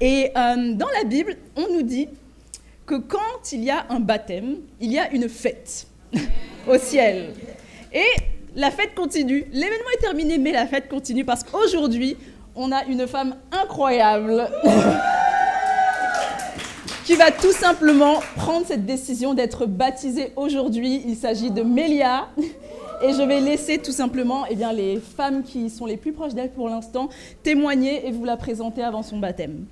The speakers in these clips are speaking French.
Et dans la Bible, on nous dit que quand il y a un baptême, il y a une fête au ciel. Et la fête continue. L'événement est terminé, mais la fête continue parce qu'aujourd'hui, on a une femme incroyable qui va tout simplement prendre cette décision d'être baptisée aujourd'hui. Il s'agit de Mélia. Et je vais laisser tout simplement les femmes qui sont les plus proches d'elle pour l'instant témoigner et vous la présenter avant son baptême.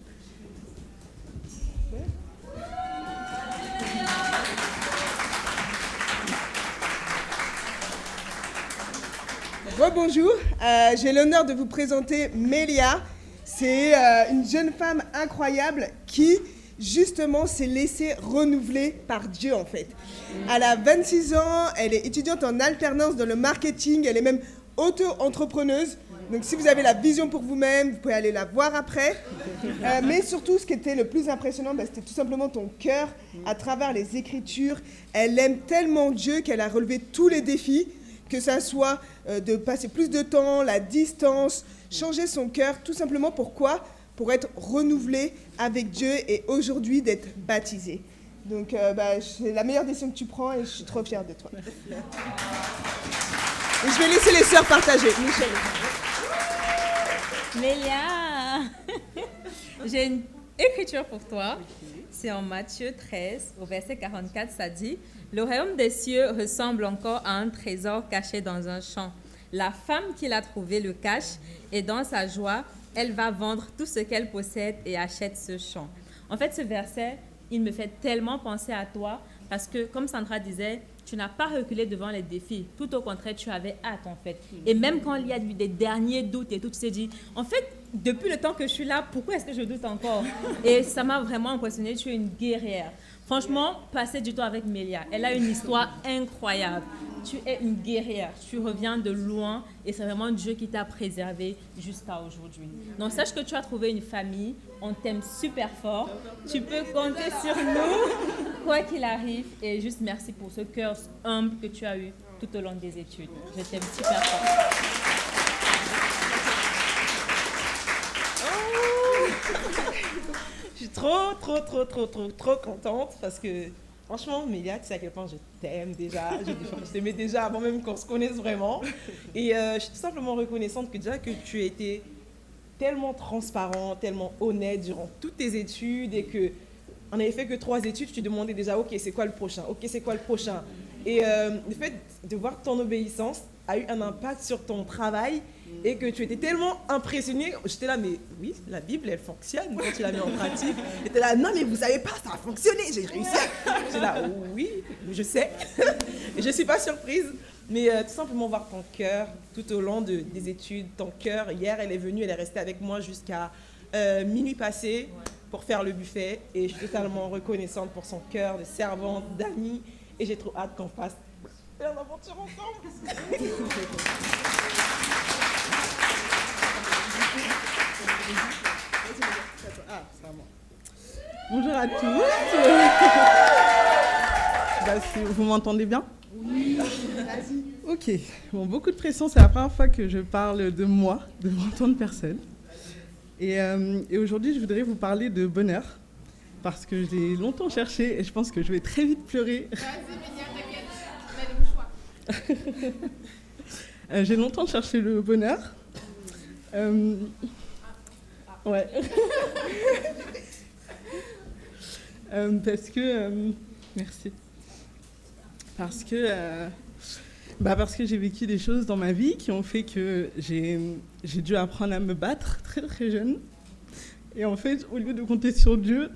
Rebonjour, j'ai l'honneur de vous présenter Mélia. C'est une jeune femme incroyable qui, justement, s'est laissée renouveler par Dieu, en fait. Elle a 26 ans, elle est étudiante en alternance dans le marketing, elle est même auto-entrepreneuse. Donc, si vous avez la vision pour vous-même, vous pouvez aller la voir après. Mais surtout, ce qui était le plus impressionnant, c'était tout simplement ton cœur à travers les Écritures. Elle aime tellement Dieu qu'elle a relevé tous les défis, que ça soit de passer plus de temps, la distance, changer son cœur, tout simplement pourquoi ? Pour être renouvelée avec Dieu et aujourd'hui d'être baptisée. Donc, c'est la meilleure décision que tu prends et je suis trop fière de toi. Et je vais laisser les sœurs partager. Michel. Mélia, j'ai une écriture pour toi. C'est en Matthieu 13, au verset 44, ça dit « Le royaume des cieux ressemble encore à un trésor caché dans un champ. La femme qui l'a trouvé le cache et dans sa joie, elle va vendre tout ce qu'elle possède et achète ce champ. » En fait, ce verset, il me fait tellement penser à toi parce que, comme Sandra disait, tu n'as pas reculé devant les défis. Tout au contraire, tu avais hâte, en fait. Et même quand il y a eu des derniers doutes et tout, tu t'es dit, en fait, depuis le temps que je suis là, pourquoi est-ce que je doute encore? Et ça m'a vraiment impressionnée. Tu es une guerrière. Franchement, passez du temps avec Mélia. Elle a une histoire incroyable. Tu es une guerrière. Tu reviens de loin et c'est vraiment Dieu qui t'a préservé jusqu'à aujourd'hui. Donc, sache que tu as trouvé une famille. On t'aime super fort. Tu peux compter sur nous, quoi qu'il arrive. Et juste merci pour ce cœur humble que tu as eu tout au long des études. Je t'aime super fort. Je suis trop contente parce que franchement, Mélia, tu sais à quel point je t'aime déjà. Je t'aimais déjà avant même qu'on se connaisse vraiment. Et je suis tout simplement reconnaissante que déjà que tu as été tellement transparent, tellement honnête durant toutes tes études et que on n'avait fait que 3 études, tu demandais déjà, ok, c'est quoi le prochain? Ok, c'est quoi le prochain? Et le fait de voir ton obéissance a eu un impact sur ton travail et que tu étais tellement impressionnée. J'étais là, mais oui, la Bible, elle fonctionne quand tu la mets en pratique. Tu étais là, non, mais vous savez pas, ça a fonctionné, j'ai réussi. J'étais là, oui, je sais. Et je ne suis pas surprise. Mais tout simplement voir ton cœur tout au long des études, ton cœur. Hier, elle est venue, elle est restée avec moi jusqu'à minuit passé pour faire le buffet. Et je suis totalement reconnaissante pour son cœur de servante, d'amie. Et j'ai trop hâte qu'on fasse l'aventure ensemble. Ah, c'est à moi. Bonjour à tous. Vous m'entendez bien? Oui, vas-y. Ok. Bon, beaucoup de pression. C'est la première fois que je parle de moi devant tant de personnes. Et aujourd'hui, je voudrais vous parler de bonheur parce que je l'ai longtemps cherché et je pense que je vais très vite pleurer. Vas-y, Mélia, t'inquiète. On a des mouchoirs. J'ai longtemps cherché le bonheur. Ouais. Parce que... merci. Parce que j'ai vécu des choses dans ma vie qui ont fait que j'ai dû apprendre à me battre très très jeune. Et en fait, au lieu de compter sur Dieu,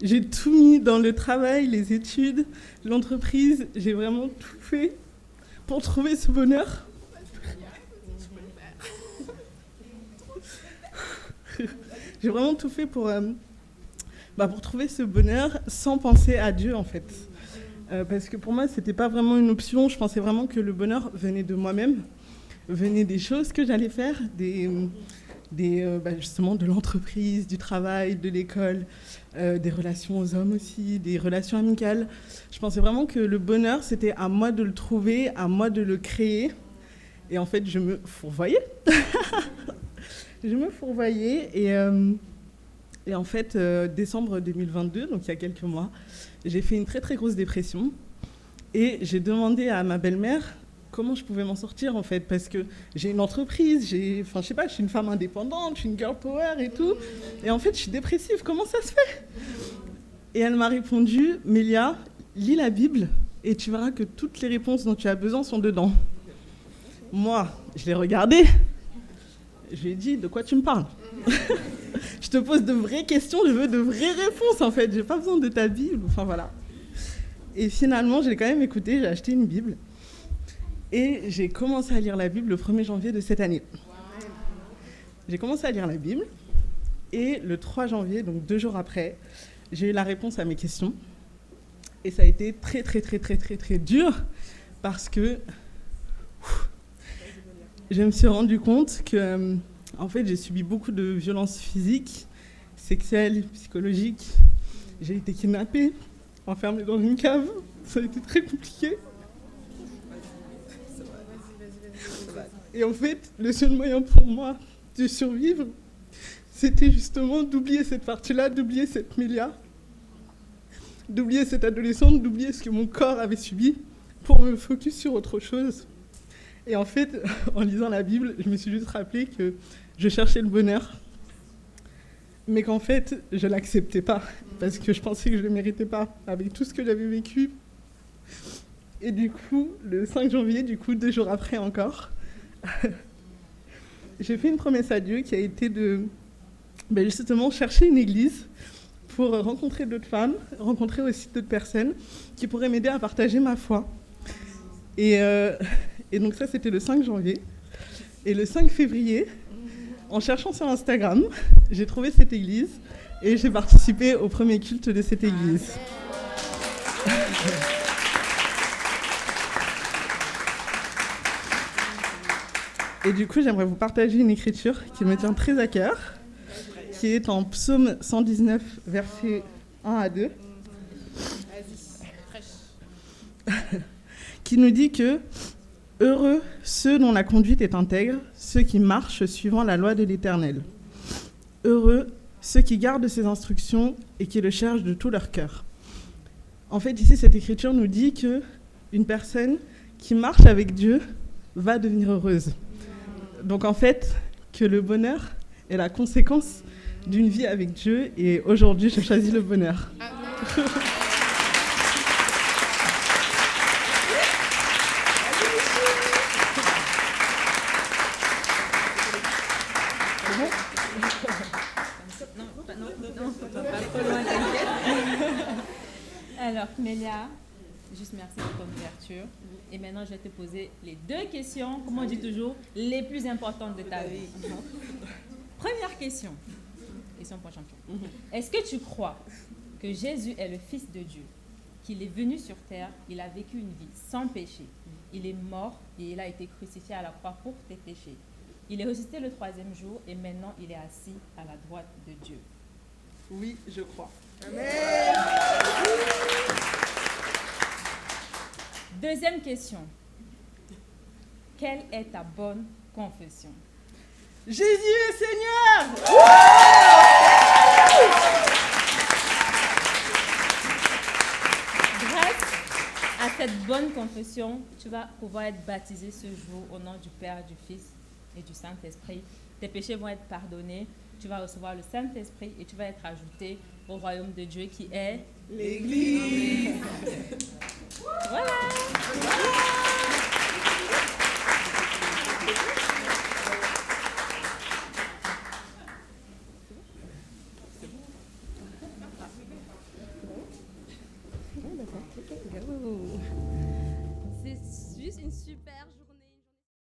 j'ai tout mis dans le travail, les études, l'entreprise. J'ai vraiment tout fait pour trouver ce bonheur. J'ai vraiment tout fait pour trouver ce bonheur sans penser à Dieu, en fait. Parce que pour moi, ce n'était pas vraiment une option. Je pensais vraiment que le bonheur venait de moi-même, venait des choses que j'allais faire, justement de l'entreprise, du travail, de l'école, des relations aux hommes aussi, des relations amicales. Je pensais vraiment que le bonheur, c'était à moi de le trouver, à moi de le créer. Et en fait, je me fourvoyais. Je me fourvoyais Et en fait, décembre 2022, donc il y a quelques mois, j'ai fait une très très grosse dépression. Et j'ai demandé à ma belle-mère comment je pouvais m'en sortir, en fait, parce que j'ai une entreprise, je sais pas, je suis une femme indépendante, je suis une girl power et tout. Et en fait, je suis dépressive, comment ça se fait? Et elle m'a répondu, Mélia, lis la Bible et tu verras que toutes les réponses dont tu as besoin sont dedans. Moi, je l'ai regardé. Je lui ai dit, de quoi tu me parles? Je te pose de vraies questions, je veux de vraies réponses, en fait. J'ai pas besoin de ta Bible, enfin voilà. Et finalement, je l'ai quand même écouté, j'ai acheté une Bible. Et j'ai commencé à lire la Bible le 1er janvier de cette année. J'ai commencé à lire la Bible. Et le 3 janvier, donc 2 jours après, j'ai eu la réponse à mes questions. Et ça a été très, très, très, très, très, très dur parce que je me suis rendu compte que, en fait, j'ai subi beaucoup de violences physiques, sexuelles, psychologiques. J'ai été kidnappée, enfermée dans une cave. Ça a été très compliqué. Et en fait, le seul moyen pour moi de survivre, c'était justement d'oublier cette partie-là, d'oublier cette Mélia, d'oublier cette adolescente, d'oublier ce que mon corps avait subi pour me focus sur autre chose. Et en fait, en lisant la Bible, je me suis juste rappelé que je cherchais le bonheur, mais qu'en fait, je ne l'acceptais pas, parce que je pensais que je ne le méritais pas, avec tout ce que j'avais vécu. Et du coup, le 5 janvier, 2 jours après encore, j'ai fait une promesse à Dieu qui a été de justement chercher une église pour rencontrer d'autres femmes, rencontrer aussi d'autres personnes qui pourraient m'aider à partager ma foi. Et donc ça, c'était le 5 janvier. Et le 5 février, en cherchant sur Instagram, j'ai trouvé cette église et j'ai participé au premier culte de cette église. Et du coup, j'aimerais vous partager une écriture qui me tient très à cœur, qui est en Psaume 119, versets 1 à 2, qui nous dit que « Heureux ceux dont la conduite est intègre, ceux qui marchent suivant la loi de l'Éternel. Heureux ceux qui gardent ses instructions et qui le cherchent de tout leur cœur. » En fait, ici, cette écriture nous dit qu'une personne qui marche avec Dieu va devenir heureuse. Donc en fait, que le bonheur est la conséquence d'une vie avec Dieu, et aujourd'hui, je choisis le bonheur. Alors, Mélia, juste merci pour ton ouverture. Et maintenant, je vais te poser les 2 questions, comme on dit toujours, les plus importantes de ta vie. Première question. Question pour champion. Est-ce que tu crois que Jésus est le Fils de Dieu, qu'il est venu sur terre, il a vécu une vie sans péché, il est mort et il a été crucifié à la croix pour tes péchés. Il est ressuscité le 3e jour et maintenant il est assis à la droite de Dieu. Oui, je crois. Amen. Deuxième question. Quelle est ta bonne confession? Jésus est Seigneur! Grâce à cette bonne confession, tu vas pouvoir être baptisé ce jour au nom du Père, du Fils et du Saint-Esprit. Tes péchés vont être pardonnés. Tu vas recevoir le Saint-Esprit et tu vas être ajouté au royaume de Dieu qui est l'Église. Voilà.